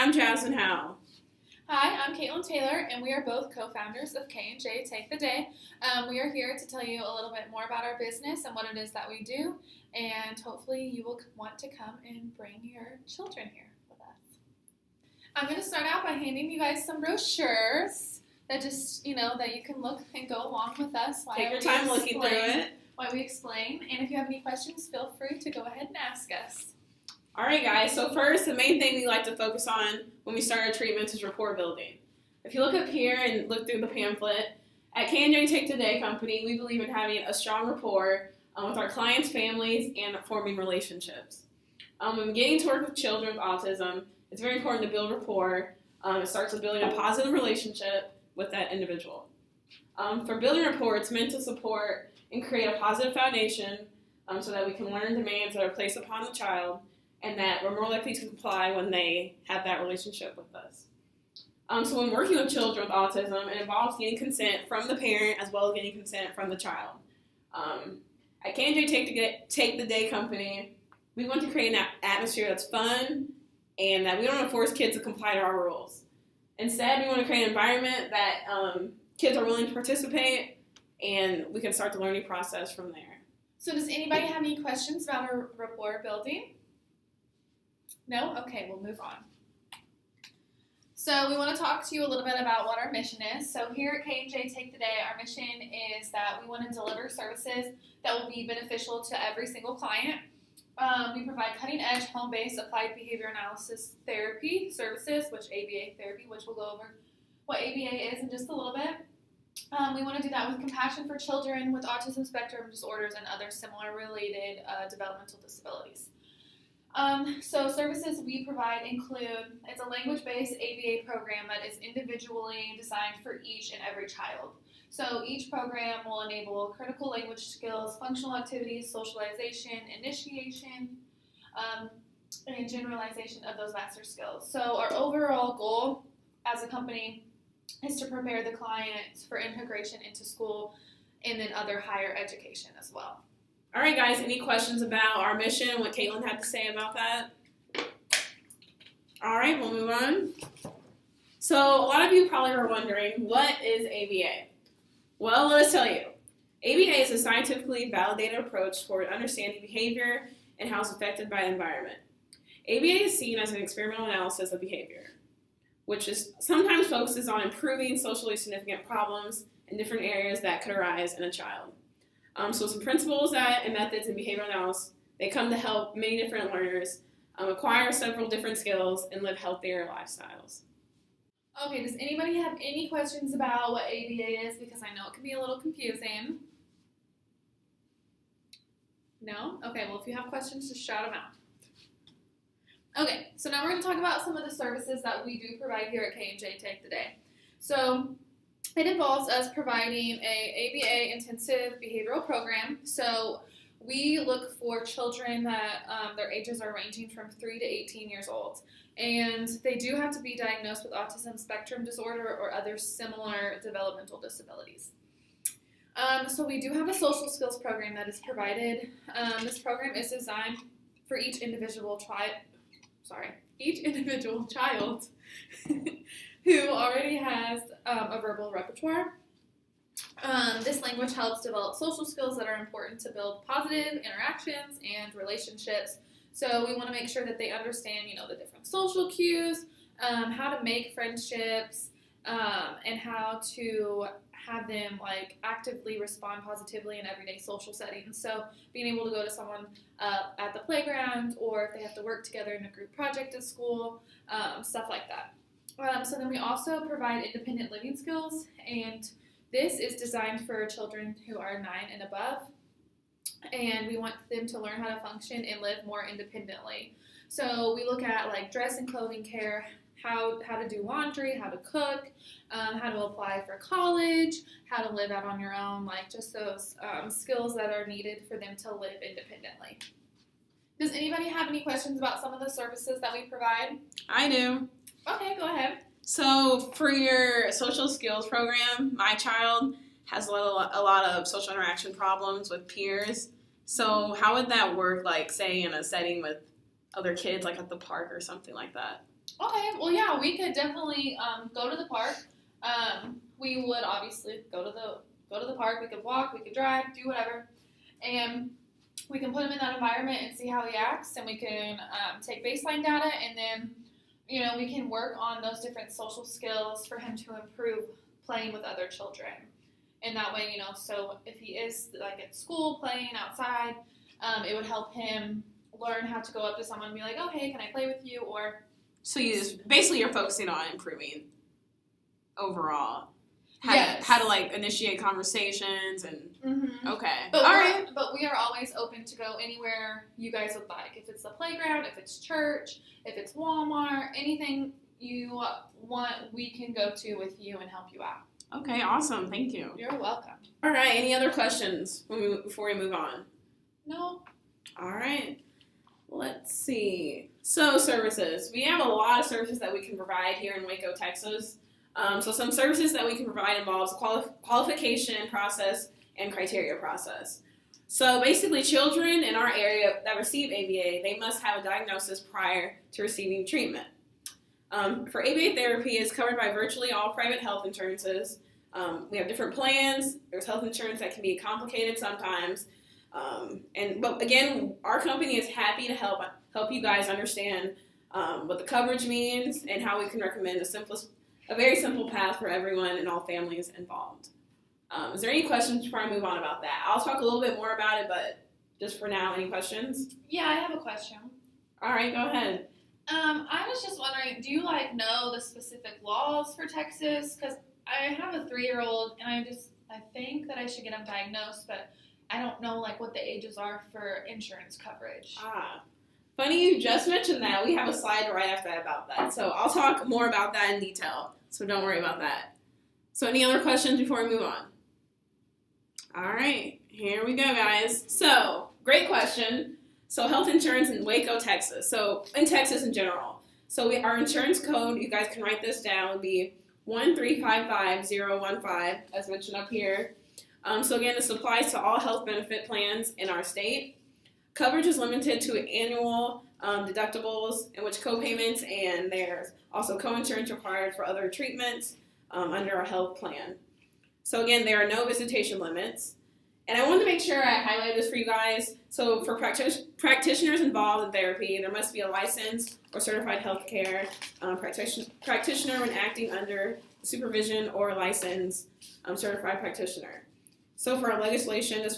I'm Jasmine Howe. Hi, I'm Caitlin Taylor, and we are both co-founders of K&J Take the Day. We are here to tell you a little bit more about our business and what it is that we do, and hopefully you will want to come and bring your children here with us. I'm going to start out by handing you guys some brochures that just, that you can look and go along with us while Take your time looking through it. While we explain, and if you have any questions, feel free to go ahead and ask us. All right, guys. So first, the main thing we like to focus on when we start our treatments is rapport building. If you look up here and look through the pamphlet, at K&J Take the Day Company, we believe in having a strong rapport with our clients' families and forming relationships. When getting to work with children with autism, it's very important to build rapport. It starts with building a positive relationship with that individual. For building rapport, it's meant to support and create a positive foundation so that we can learn demands that are placed upon the child and that we're more likely to comply when they have that relationship with us. So when working with children with autism, it involves getting consent from the parent as well as getting consent from the child. At K&J Take the Day Company, we want to create an atmosphere that's fun and that we don't want to force kids to comply to our rules. Instead, we want to create an environment that kids are willing to participate and we can start the learning process from there. So does anybody have any questions about our rapport building? No? Okay, we'll move on. So we want to talk to you a little bit about what our mission is. So here at K&J Take the Day, our mission is that we want to deliver services that will be beneficial to every single client. We provide cutting-edge, home-based, applied behavior analysis therapy services, ABA therapy, which we'll go over what ABA is in just a little bit. We want to do that with compassion for children with autism spectrum disorders and other similar related developmental disabilities. So services we provide include, it's a language-based ABA program that is individually designed for each and every child. So each program will enable critical language skills, functional activities, socialization, initiation, and generalization of those master skills. So our overall goal as a company is to prepare the client for integration into school and then other higher education as well. All right, guys, any questions about our mission and what Caitlin had to say about that? All right, we'll move on. So a lot of you probably are wondering, what is ABA? Well, let us tell you. ABA is a scientifically validated approach toward understanding behavior and how it's affected by the environment. ABA is seen as an experimental analysis of behavior, which is sometimes focuses on improving socially significant problems in different areas that could arise in a child. So some principles and methods in behavioral analysis, they come to help many different learners acquire several different skills and live healthier lifestyles. Okay, does anybody have any questions about what ABA is? Because I know it can be a little confusing. No? Okay, well if you have questions, just shout them out. Okay, so now we're going to talk about some of the services that we do provide here at K&J Take the Day. So it involves us providing a ABA intensive behavioral program. So we look for children that their ages are ranging from 3 to 18 years old. And they do have to be diagnosed with autism spectrum disorder or other similar developmental disabilities. So we do have a social skills program that is provided. This program is designed for each individual child who already has a verbal repertoire. This language helps develop social skills that are important to build positive interactions and relationships. So we want to make sure that they understand, the different social cues, how to make friendships, and how to have them actively respond positively in everyday social settings. So being able to go to someone at the playground, or if they have to work together in a group project at school, stuff like that. So then we also provide independent living skills, and this is designed for children who are 9 and above, and we want them to learn how to function and live more independently. So we look at dress and clothing care, how to do laundry, how to cook, how to apply for college, how to live out on your own, just those skills that are needed for them to live independently. Does anybody have any questions about some of the services that we provide? I do. Okay, go ahead. So for your social skills program, my child has a lot of social interaction problems with peers. So how would that work, say, in a setting with other kids, at the park or something like that? Okay, well, yeah, we could definitely go to the park. We would obviously go to the park. We could walk, we could drive, do whatever, and we can put him in that environment and see how he acts. And we can take baseline data, and then we can work on those different social skills for him to improve playing with other children. And that way, so if he is like at school playing outside, it would help him learn how to go up to someone and be like, "Oh, hey, can I play with you?" Or So you're focusing on improving overall. yes. How to like initiate conversations and Mm-hmm. okay. But All right. But we are always open to go anywhere you guys would like. If it's the playground, if it's church, if it's Walmart, anything you want, we can go to with you and help you out. Okay, awesome. Thank you. You're welcome. All right, any other questions before we move on? No. All right. Let's see. So services. We have a lot of services that we can provide here in Waco, Texas. So some services that we can provide involves qualification process and criteria process. So basically, children in our area that receive ABA, they must have a diagnosis prior to receiving treatment. For ABA therapy is covered by virtually all private health insurances. We have different plans. There's health insurance that can be complicated sometimes. But again, our company is happy to help you guys understand what the coverage means and how we can recommend a very simple path for everyone and all families involved. Is there any questions before I move on about that? I'll talk a little bit more about it, but just for now, any questions? Yeah, I have a question. All right, go ahead. I was just wondering, do you know the specific laws for Texas? Because I have a 3-year-old, and I think that I should get him diagnosed, but I don't know what the ages are for insurance coverage. Funny you just mentioned that. We have a slide right after that about that. So I'll talk more about that in detail. So don't worry about that. So any other questions before we move on? All right, here we go, guys. So great question. So health insurance in Waco, Texas. So in Texas in general. So our insurance code, you guys can write this down, would be 1355015, as mentioned up here. So again, this applies to all health benefit plans in our state. Coverage is limited to annual deductibles, in which co-payments, and there's also co-insurance required for other treatments under our health plan. So again, there are no visitation limits. And I wanted to make sure I highlighted this for you guys. So for practitioners involved in therapy, there must be a licensed or certified healthcare practitioner when acting under supervision or licensed certified practitioner. So for our legislation, it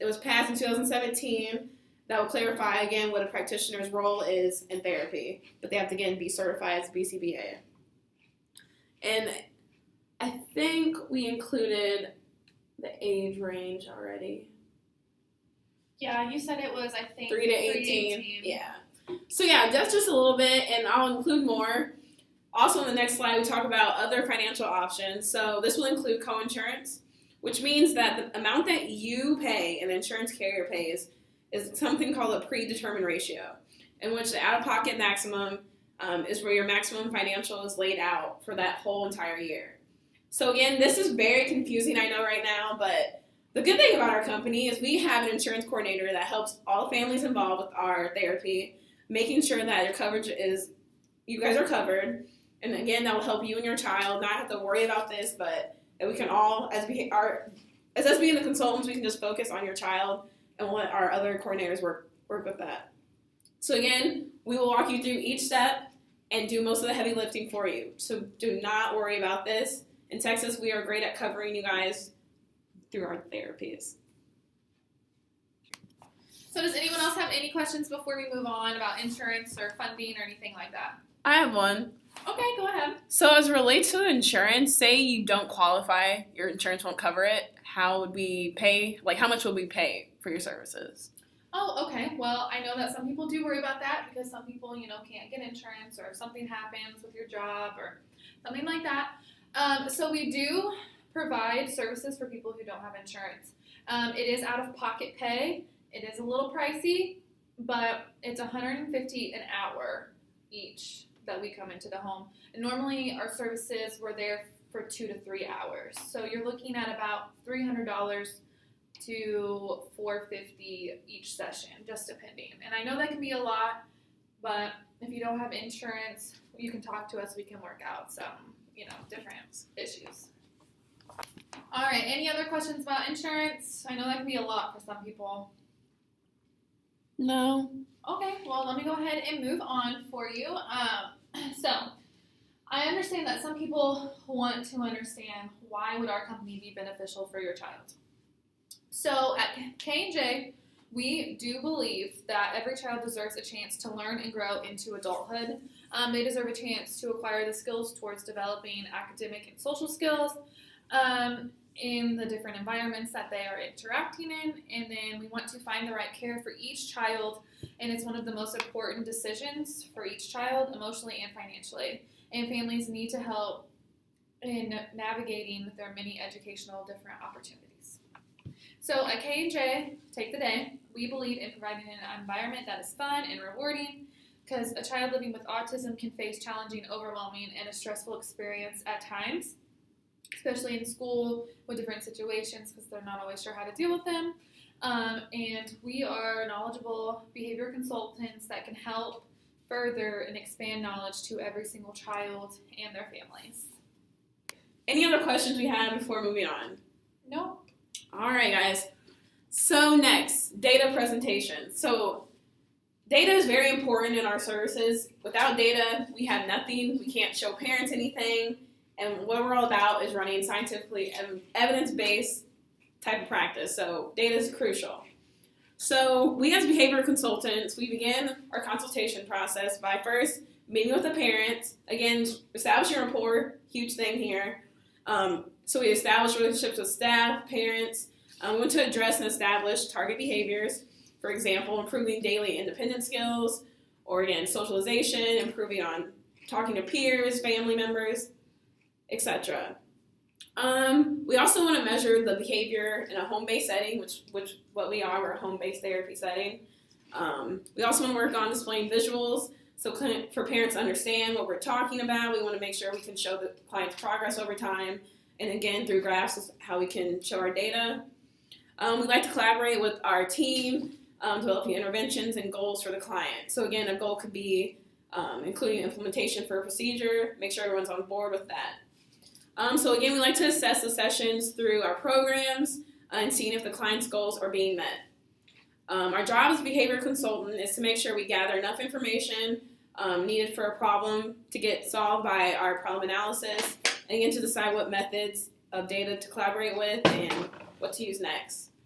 was passed in 2017. That will clarify again what a practitioner's role is in therapy, but they have to again be certified as BCBA. And I think we included the age range already. Yeah, you said it was, I think, 3 to 18. Yeah. So yeah, that's just a little bit, and I'll include more. Also, in the next slide, we talk about other financial options. So this will include co-insurance, which means that the amount that you pay and the insurance carrier pays is something called a predetermined ratio, in which the out-of-pocket maximum is where your maximum financial is laid out for that whole entire year. So again, this is very confusing, I know right now, but the good thing about our company is we have an insurance coordinator that helps all families involved with our therapy, making sure that your coverage you guys are covered. And again, that will help you and your child not have to worry about this, but that we can all, as us being the consultants, we can just focus on your child and let our other coordinators work with that. So again, we will walk you through each step and do most of the heavy lifting for you. So do not worry about this. In Texas, we are great at covering you guys through our therapies. So does anyone else have any questions before we move on about insurance or funding or anything like that? I have one. Okay, go ahead. So as it relates to insurance, say you don't qualify, your insurance won't cover it, how would we pay? How much would we pay for your services? Oh, okay. Well, I know that some people do worry about that because some people, can't get insurance, or if something happens with your job or something like that. So we do provide services for people who don't have insurance. It is out-of-pocket pay. It is a little pricey, but it's $150 an hour each that we come into the home. And normally our services were there for 2 to 3 hours. So you're looking at about $300 to $450 each session, just depending. And I know that can be a lot, but if you don't have insurance, you can talk to us. We can work out some, different issues. All right, any other questions about insurance? I know that can be a lot for some people. No. Okay, well, let me go ahead and move on for you. So, I understand that some people want to understand why would our company be beneficial for your child. So, at K&J, we do believe that every child deserves a chance to learn and grow into adulthood. They deserve a chance to acquire the skills towards developing academic and social skills in the different environments that they are interacting in. And then we want to find the right care for each child, and it's one of the most important decisions for each child, emotionally and financially. And families need to help in navigating their many educational different opportunities. So at K&J, Take the Day, we believe in providing an environment that is fun and rewarding, because a child living with autism can face challenging, overwhelming, and a stressful experience at times, especially in school with different situations, because they're not always sure how to deal with them. And we are knowledgeable behavior consultants that can help further and expand knowledge to every single child and their families. Any other questions we have before moving on? No. All right, guys. So next, data presentation. So data is very important in our services. Without data, we have nothing. We can't show parents anything. And what we're all about is running scientifically evidence-based type of practice. So data is crucial. So we as behavior consultants, we begin our consultation process by first meeting with the parents. Again, establishing rapport, huge thing here. So we establish relationships with staff, parents. We want to address and establish target behaviors. For example, improving daily independent skills, or again, socialization, improving on talking to peers, family members, etc. We also want to measure the behavior in a home-based setting, which what we are. We're a home-based therapy setting. We also want to work on displaying visuals, so for parents to understand what we're talking about. We want to make sure we can show the client's progress over time, and again, through graphs is how we can show our data. We like to collaborate with our team, developing interventions and goals for the client. So again, a goal could be including implementation for a procedure, make sure everyone's on board with that. So again, we like to assess the sessions through our programs and seeing if the client's goals are being met. Our job as a behavior consultant is to make sure we gather enough information needed for a problem to get solved by our problem analysis, and again to decide what methods of data to collaborate with and what to use next.